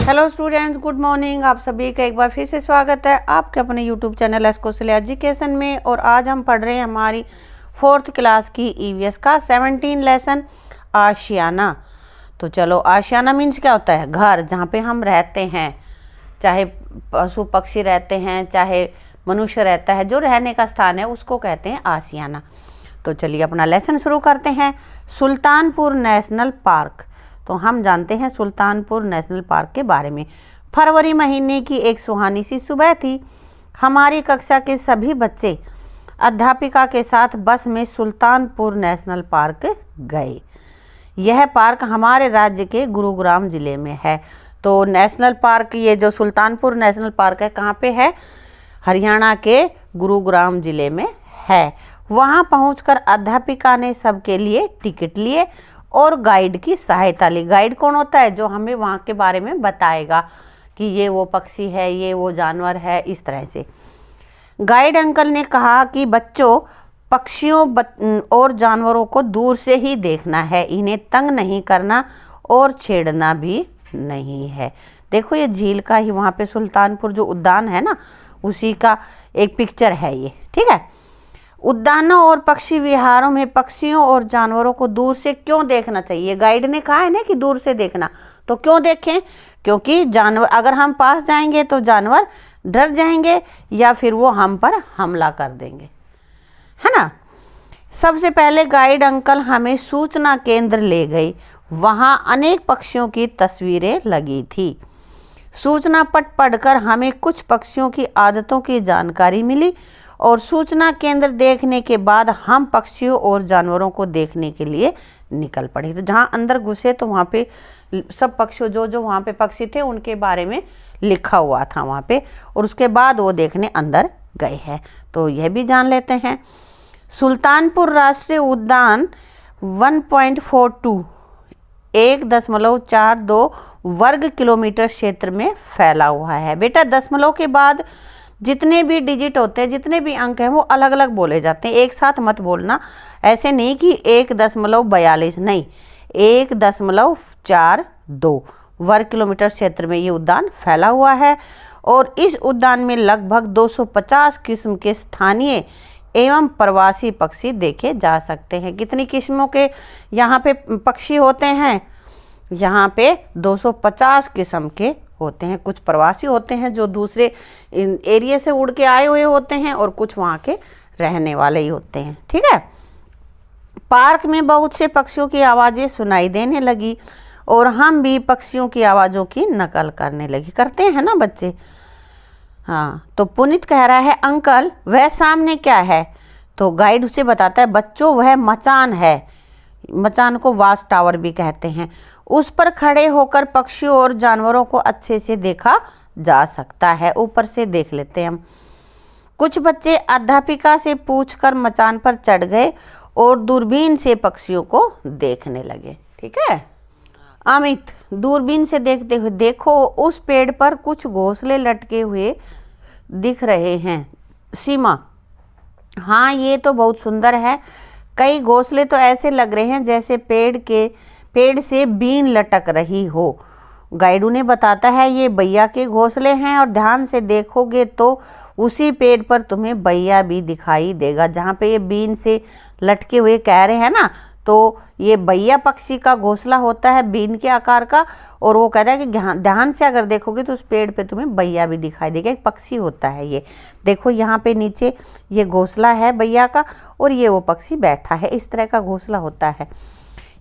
Hello students, good morning. आप सभी का एक बार फिर से स्वागत है आपके अपने YouTube channel S Kaushalya education में। और आज हम पढ़ रहे हैं हमारी 4th क्लास की ईवीएस का 17 लेसन आशियाना। तो चलो, आशियाना मीन्स क्या होता है? घर, जहाँ पे हम रहते हैं, चाहे पशु पक्षी रहते हैं, चाहे मनुष्य रहता है, जो रहने का स्थान है उसको कहते हैं आशियाना। तो चलिए अपना लेसन शुरू करते हैं। Sultanpur national park. तो हम जानते हैं सुल्तानपुर नेशनल पार्क के बारे में। फरवरी महीने की एक सुहानी सी सुबह थी। हमारी कक्षा के सभी बच्चे अध्यापिका के साथ बस में सुल्तानपुर नेशनल पार्क गए। यह पार्क हमारे राज्य के गुरुग्राम जिले में है। तो नेशनल पार्क, ये जो सुल्तानपुर नेशनल पार्क है, कहाँ पे है? हरियाणा के गुरुग्राम जिले में है। वहाँ पहुंचकर अध्यापिका ने सबके लिए टिकट लिए और गाइड की सहायता ली। गाइड कौन होता है? जो हमें वहाँ के बारे में बताएगा कि ये वो पक्षी है, ये वो जानवर है, इस तरह से। गाइड अंकल ने कहा कि बच्चों, पक्षियों और जानवरों को दूर से ही देखना है, इन्हें तंग नहीं करना और छेड़ना भी नहीं है। देखो, ये झील का ही, वहाँ पे सुल्तानपुर जो उद्यान है ना, उसी का एक पिक्चर है ये, ठीक है। उद्यानों और पक्षी विहारों में पक्षियों और जानवरों को दूर से क्यों देखना चाहिए? गाइड ने कहा है ना कि दूर से देखना। तो क्यों देखें? क्योंकि जानवर, अगर हम पास जाएंगे तो जानवर डर जाएंगे या फिर वो हम पर हमला कर देंगे, है ना। सबसे पहले गाइड अंकल हमें सूचना केंद्र ले गए। वहाँ अनेक पक्षियों की तस्वीरें लगी थी। सूचना पट पढ़कर हमें कुछ पक्षियों की आदतों की जानकारी मिली और सूचना केंद्र देखने के बाद हम पक्षियों और जानवरों को देखने के लिए निकल पड़े। तो जहाँ अंदर घुसे तो वहाँ पे सब पक्षियों, जो वहाँ पे पक्षी थे, उनके बारे में लिखा हुआ था वहाँ पे, और उसके बाद वो देखने अंदर गए हैं। तो यह भी जान लेते हैं। सुल्तानपुर राष्ट्रीय उद्यान 1.42 1.42 वर्ग किलोमीटर क्षेत्र में फैला हुआ है। बेटा, दशमलव के बाद जितने भी डिजिट होते हैं, जितने भी अंक हैं, वो अलग अलग बोले जाते हैं, एक साथ मत बोलना। ऐसे नहीं कि 1.42, नहीं, 1.42 वर्ग किलोमीटर क्षेत्र में ये उद्यान फैला हुआ है। और इस उद्यान में लगभग 250 किस्म के स्थानीय एवं प्रवासी पक्षी देखे जा सकते हैं। कितनी किस्मों के यहाँ पे पक्षी होते हैं? यहाँ पे 250 किस्म के होते हैं। कुछ प्रवासी होते हैं जो दूसरे एरिया से उड़ के आए हुए होते हैं, और कुछ वहाँ के रहने वाले ही होते हैं, ठीक है। पार्क में बहुत से पक्षियों की आवाज़ें सुनाई देने लगी और हम भी पक्षियों की आवाज़ों की नकल करने लगी। करते हैं ना बच्चे? हाँ। तो पुनीत कह रहा है, अंकल वह सामने क्या है? तो गाइड उसे बताता है, बच्चों वह मचान है। मचान को वाच टावर भी कहते हैं। उस पर खड़े होकर पक्षियों और जानवरों को अच्छे से देखा जा सकता है। ऊपर से देख लेते हैं हम। कुछ बच्चे अध्यापिका से पूछकर मचान पर चढ़ गए और दूरबीन से पक्षियों को देखने लगे, ठीक है। अमित, दूरबीन से देखते हुए, देखो उस पेड़ पर कुछ घोंसले लटके हुए दिख रहे हैं। सीमा, हाँ ये तो बहुत सुंदर है। कई घोंसले तो ऐसे लग रहे हैं जैसे पेड़ से बीन लटक रही हो। गाइड उन्हें बताता है, ये बैया के घोंसले हैं और ध्यान से देखोगे तो उसी पेड़ पर तुम्हें बैया भी दिखाई देगा। जहाँ पे ये बीन से लटके हुए कह रहे हैं ना, तो ये बैया पक्षी का घोंसला होता है, बीन के आकार का। और वो कह रहा है कि ध्यान से अगर देखोगे तो उस पेड़ पे तुम्हें बैया भी दिखाई देगा। एक पक्षी होता है ये। देखो यहाँ पे नीचे ये घोंसला है बैया का, और ये वो पक्षी बैठा है। इस तरह का घोंसला होता है।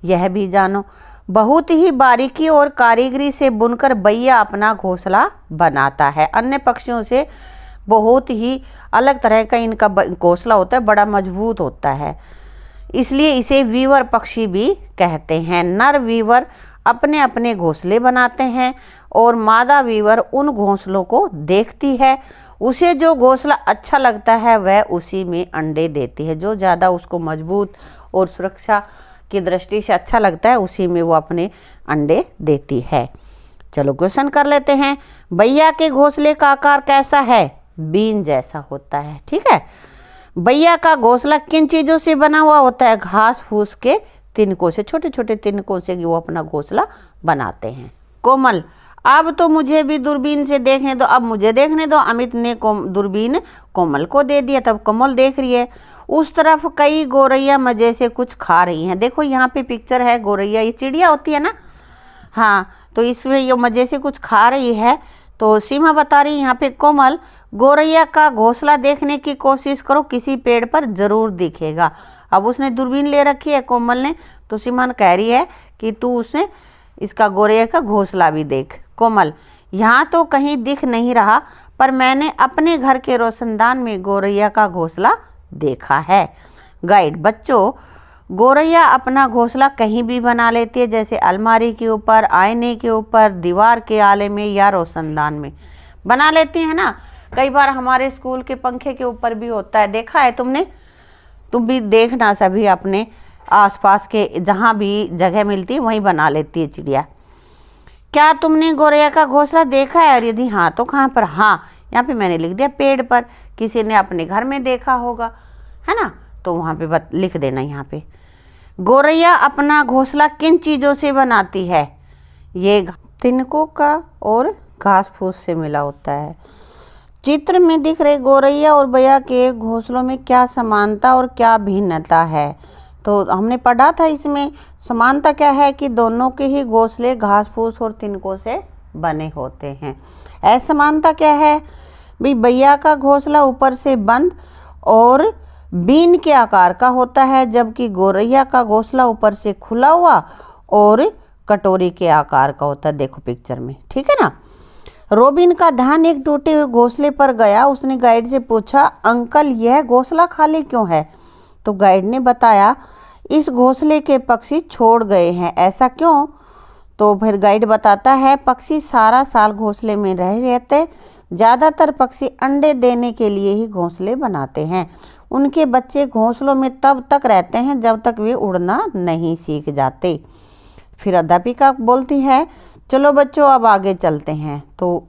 यह भी जानो, बहुत ही बारीकी और कारीगरी से बुनकर बैया अपना घोंसला बनाता है। अन्य पक्षियों से बहुत ही अलग तरह का इनका घोंसला होता है, बड़ा मजबूत होता है, इसलिए इसे वीवर पक्षी भी कहते हैं। नर वीवर अपने अपने घोंसले बनाते हैं और मादा वीवर उन घोंसलों को देखती है। उसे जो घोंसला अच्छा लगता है वह उसी में अंडे देती है। जो ज़्यादा उसको मजबूत और सुरक्षा की दृष्टि से अच्छा लगता है, उसी में वो अपने अंडे देती है। चलो क्वेश्चन कर लेते हैं। बैया के घोंसले का आकार कैसा है? बीन जैसा होता है, ठीक है। बैया का घोंसला किन चीज़ों से बना हुआ होता है? घास फूस के तिनकों से, छोटे छोटे तिनकों से वो अपना घोंसला बनाते हैं। कोमल, अब तो मुझे भी दूरबीन से देखने दो, अब मुझे देखने दो। अमित ने दूरबीन कोमल को दे दिया। तब कोमल देख रही है। उस तरफ कई गौरैया मजे से कुछ खा रही हैं। देखो यहाँ पे पिक्चर है गौरैया, ये चिड़िया होती है ना, हाँ, तो इसमें ये मजे से कुछ खा रही है। तो सीमा बता रही है यहाँ पे कोमल, गौरैया का घोंसला देखने की कोशिश करो, किसी पेड़ पर जरूर दिखेगा। अब उसने दूरबीन ले रखी है कोमल ने, तो सीमा कह रही है कि तू उसने इसका गौरैया का घोंसला भी देख। कोमल, यहाँ तो कहीं दिख नहीं रहा, पर मैंने अपने घर के रोशनदान में गौरैया का घोंसला देखा है। गाइड, बच्चों, गौरैया अपना घोंसला कहीं भी बना लेती है, जैसे अलमारी के ऊपर, आईने के ऊपर, दीवार के आले में या रोशनदान में बना लेती है ना। कई बार हमारे स्कूल के पंखे के ऊपर भी होता है, देखा है तुमने? तुम भी देखना, सभी अपने आसपास के जहाँ भी जगह मिलती है वहीं बना लेती है चिड़िया। क्या तुमने गौरैया का घोंसला देखा है? और यदि हाँ तो कहाँ पर? हाँ, यहाँ पे मैंने लिख दिया पेड़ पर। किसी ने अपने घर में देखा होगा, है ना, तो वहाँ पे लिख देना यहाँ पे। गौरैया अपना घोंसला किन चीज़ों से बनाती है? ये तिनकों का और घास फूस से मिला होता है। चित्र में दिख रहे गौरैया और बैया के घोंसलों में क्या समानता और क्या भिन्नता है? तो हमने पढ़ा था इसमें समानता क्या है कि दोनों के ही घोंसले घास फूस और तिनकों से बने होते हैं। असमानता क्या है? भाई बैया का घोंसला ऊपर से बंद और बीन के आकार का होता है, जबकि गौरैया का घोंसला ऊपर से खुला हुआ और कटोरी के आकार का होता है। देखो पिक्चर में, ठीक है ना। रोबिन का ध्यान एक टूटे हुए घोंसले पर गया। उसने गाइड से पूछा, अंकल यह घोंसला खाली क्यों है? तो गाइड ने बताया, इस घोंसले के पक्षी छोड़ गए हैं। ऐसा क्यों? तो फिर गाइड बताता है, पक्षी सारा साल घोंसले में रह रहते। ज़्यादातर पक्षी अंडे देने के लिए ही घोंसले बनाते हैं। उनके बच्चे घोंसलों में तब तक रहते हैं जब तक वे उड़ना नहीं सीख जाते। फिर अध्यापिका बोलती है, चलो बच्चों अब आगे चलते हैं। तो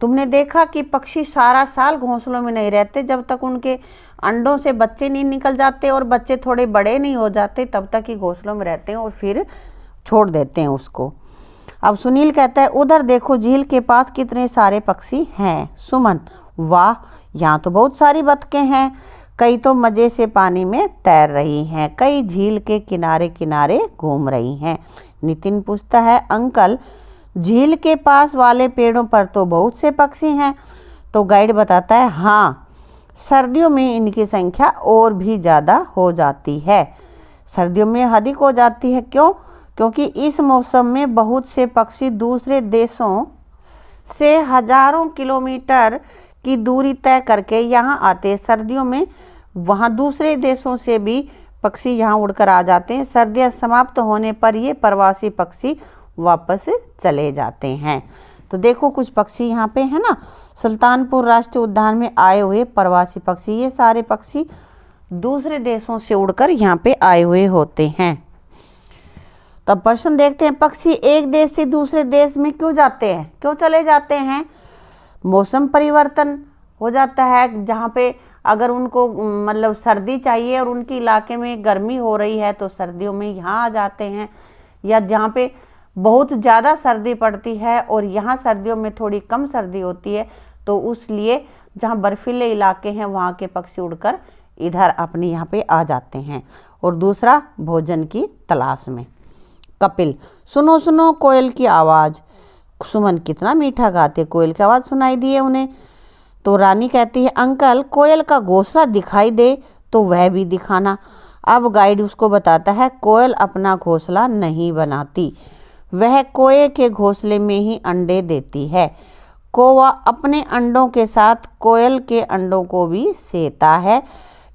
तुमने देखा कि पक्षी सारा साल घोंसलों में नहीं रहते, जब तक उनके अंडों से बच्चे नहीं निकल जाते और बच्चे थोड़े बड़े नहीं हो जाते तब तक ही घोंसलों में रहते हैं और फिर छोड़ देते हैं उसको। अब सुनील कहता है, उधर देखो झील के पास कितने सारे पक्षी हैं। सुमन, वाह, यहाँ तो बहुत सारी बतखें हैं। कई तो मज़े से पानी में तैर रही हैं, कई झील के किनारे किनारे घूम रही हैं। नितिन पूछता है, अंकल झील के पास वाले पेड़ों पर तो बहुत से पक्षी हैं। तो गाइड बताता है, हाँ, सर्दियों में इनकी संख्या और भी ज़्यादा हो जाती है। सर्दियों में अधिक हो जाती है, क्यों? क्योंकि इस मौसम में बहुत से पक्षी दूसरे देशों से हजारों किलोमीटर की दूरी तय करके यहाँ आते हैं। सर्दियों में वहाँ दूसरे देशों से भी पक्षी यहाँ उड़कर आ जाते हैं। सर्दियाँ समाप्त होने पर ये प्रवासी पक्षी वापस चले जाते हैं। तो देखो कुछ पक्षी यहाँ पे है ना, सुल्तानपुर राष्ट्रीय उद्यान में आए हुए प्रवासी पक्षी। ये सारे पक्षी दूसरे देशों से उड़कर यहाँ पे आए हुए होते हैं। तो अब प्रश्न देखते हैं, पक्षी एक देश से दूसरे देश में क्यों जाते हैं, क्यों चले जाते हैं? मौसम परिवर्तन हो जाता है। जहाँ पे अगर उनको मतलब सर्दी चाहिए और उनके इलाके में गर्मी हो रही है तो सर्दियों में यहाँ आ जाते हैं। या जहाँ पे बहुत ज़्यादा सर्दी पड़ती है और यहाँ सर्दियों में थोड़ी कम सर्दी होती है, तो उसलिए जहाँ बर्फीले इलाके हैं वहाँ के पक्षी उड़कर इधर अपने यहाँ पे आ जाते हैं। और दूसरा, भोजन की तलाश में। कपिल, सुनो सुनो कोयल की आवाज़। सुमन, कितना मीठा गाते, कोयल की आवाज़ सुनाई दी है उन्हें। तो रानी कहती है, अंकल कोयल का घोंसला दिखाई दे तो वह भी दिखाना। अब गाइड उसको बताता है, कोयल अपना घोंसला नहीं बनाती, वह कोए के घोंसले में ही अंडे देती है। कौवा अपने अंडों के साथ कोयल के अंडों को भी सेता है,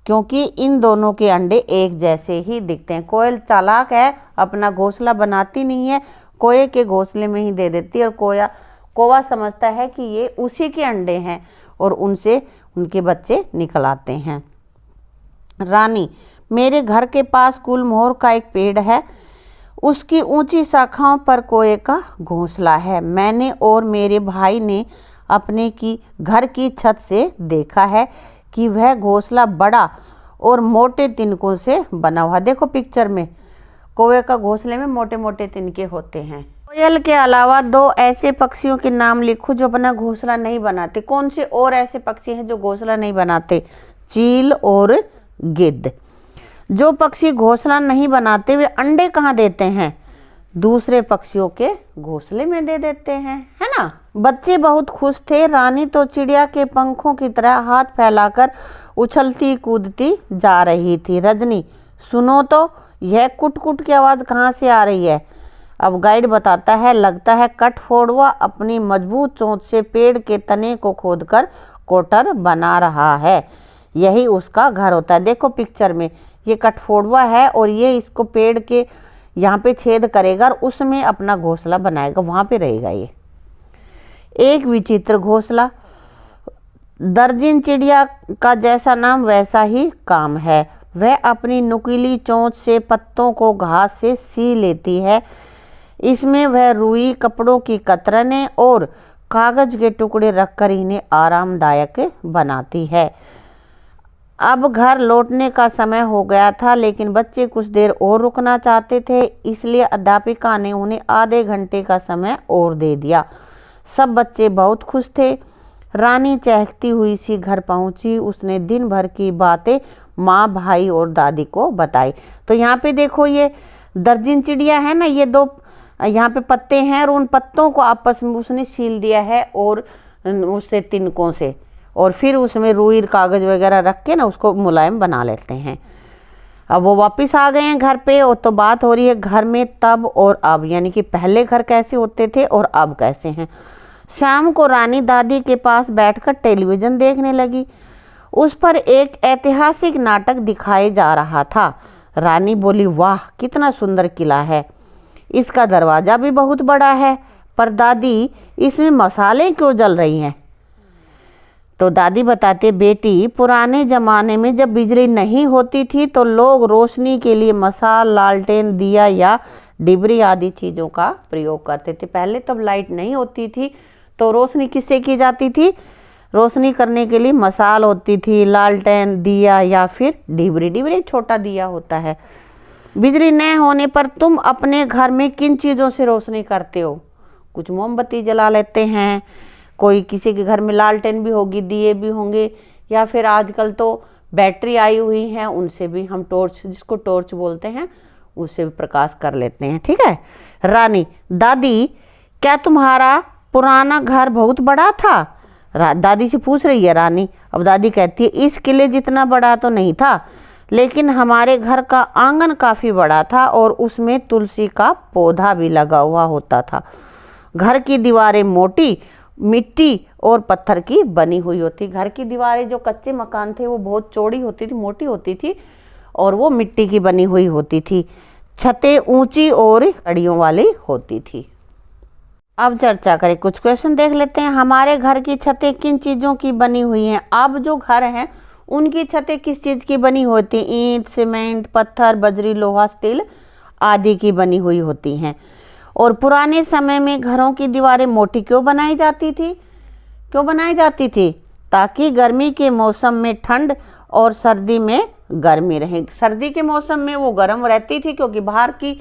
क्योंकि इन दोनों के अंडे एक जैसे ही दिखते हैं। कोयल चालाक है, अपना घोंसला बनाती नहीं है, कोए के घोंसले में ही दे देती है। और कौवा समझता है कि ये उसी के अंडे हैं और उनसे उनके बच्चे निकल आते हैं। रानी, मेरे घर के पास गुलमोहर का एक पेड़ है, उसकी ऊंची शाखाओं पर कोए का घोंसला है। मैंने और मेरे भाई ने अपने की घर की छत से देखा है कि वह घोंसला बड़ा और मोटे तिनकों से बना हुआ। देखो पिक्चर में कौवे का घोंसले में मोटे मोटे तिनके होते हैं। कोयल के अलावा 2 ऐसे पक्षियों के नाम लिखो जो अपना घोंसला नहीं बनाते। कौन से और ऐसे पक्षी हैं जो घोंसला नहीं बनाते? चील और गिद्ध। जो पक्षी घोंसला नहीं बनाते वे अंडे कहाँ देते हैं? दूसरे पक्षियों के घोंसले में दे देते हैं, है ना। बच्चे बहुत खुश थे। रानी तो चिड़िया के पंखों की तरह हाथ फैलाकर उछलती कूदती जा रही थी। रजनी, सुनो तो, यह कुट कुट की आवाज़ कहाँ से आ रही है? अब गाइड बताता है, लगता है कठफोड़वा अपनी मजबूत चोंच से पेड़ के तने को खोदकर कोटर बना रहा है। यही उसका घर होता है। देखो पिक्चर में ये कठफोड़वा है और ये इसको पेड़ के यहाँ पे छेद करेगा और उसमें अपना घोंसला बनाएगा, वहाँ पे रहेगा ये। एक विचित्र घोंसला। दर्जन चिड़िया का जैसा नाम वैसा ही काम है। वह अपनी नुकीली चोंच से पत्तों को घास से सी लेती है। इसमें वह रुई, कपड़ों की कतरनें और कागज के टुकड़े रखकर इन्हें आरामदायक बनाती है। अब घर लौटने का समय हो गया था, लेकिन बच्चे कुछ देर और रुकना चाहते थे, इसलिए अध्यापिका ने उन्हें आधे घंटे का समय और दे दिया। सब बच्चे बहुत खुश थे। रानी चहकती हुई सी घर पहुंची। उसने दिन भर की बातें माँ, भाई और दादी को बताई। तो यहाँ पे देखो ये दर्जन चिड़िया है ना, ये 2 यहाँ पे पत्ते हैं और उन पत्तों को आपस में उसने सील दिया है और उससे तिनकों से, और फिर उसमें रुई कागज वगैरह रख के ना उसको मुलायम बना लेते हैं। अब वो वापस आ गए हैं घर पे और तो बात हो रही है घर में तब और अब, यानी कि पहले घर कैसे होते थे और अब कैसे हैं। शाम को रानी दादी के पास बैठकर टेलीविज़न देखने लगी। उस पर एक ऐतिहासिक नाटक दिखाया जा रहा था। रानी बोली, वाह कितना सुंदर किला है, इसका दरवाज़ा भी बहुत बड़ा है, पर दादी इसमें मसाले क्यों जल रही हैं? तो दादी बताते, बेटी पुराने ज़माने में जब बिजली नहीं होती थी तो लोग रोशनी के लिए मसाल, लालटेन, दिया या डिबरी आदि चीज़ों का प्रयोग करते थे। पहले तब लाइट नहीं होती थी तो रोशनी किससे की जाती थी? रोशनी करने के लिए मसाल होती थी, लालटेन, दिया या फिर डिबरी। डिबरी छोटा दिया होता है। बिजली न होने पर तुम अपने घर में किन चीज़ों से रोशनी करते हो? कुछ मोमबत्ती जला लेते हैं, कोई किसी के घर में लालटेन भी होगी, दिए भी होंगे, या फिर आजकल तो बैटरी आई हुई हैं, उनसे भी हम टॉर्च, जिसको टॉर्च बोलते हैं, उससे भी प्रकाश कर लेते हैं। ठीक है। रानी, दादी क्या तुम्हारा पुराना घर बहुत बड़ा था? दादी से पूछ रही है रानी। अब दादी कहती है, इस किले जितना बड़ा तो नहीं था, लेकिन हमारे घर का आंगन काफ़ी बड़ा था और उसमें तुलसी का पौधा भी लगा हुआ होता था। घर की दीवारें मोटी, मिट्टी और पत्थर की बनी हुई होती। घर की दीवारें, जो कच्चे मकान थे, वो बहुत चौड़ी होती थी, मोटी होती थी और वो मिट्टी की बनी हुई होती थी। छतें ऊंची और कड़ियों वाली होती थी। अब चर्चा करें, कुछ क्वेश्चन देख लेते हैं। हमारे घर की छतें किन चीज़ों की बनी हुई हैं? अब जो घर हैं उनकी छतें किस चीज़ की बनी होती? ईंट, सीमेंट, पत्थर, बजरी, लोहा, स्टील आदि की बनी हुई होती हैं। और पुराने समय में घरों की दीवारें मोटी क्यों बनाई जाती थी? क्यों बनाई जाती थी? ताकि गर्मी के मौसम में ठंड और सर्दी में गर्मी रहे। सर्दी के मौसम में वो गर्म रहती थी क्योंकि बाहर की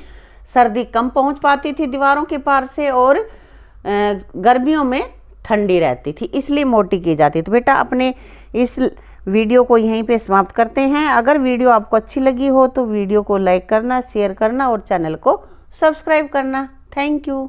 सर्दी कम पहुंच पाती थी दीवारों के पार से, और गर्मियों में ठंडी रहती थी, इसलिए मोटी की जाती थी। तो बेटा अपने इस वीडियो को यहीं पे समाप्त करते हैं। अगर वीडियो आपको अच्छी लगी हो तो वीडियो को लाइक करना, शेयर करना और चैनल को सब्सक्राइब करना। Thank you.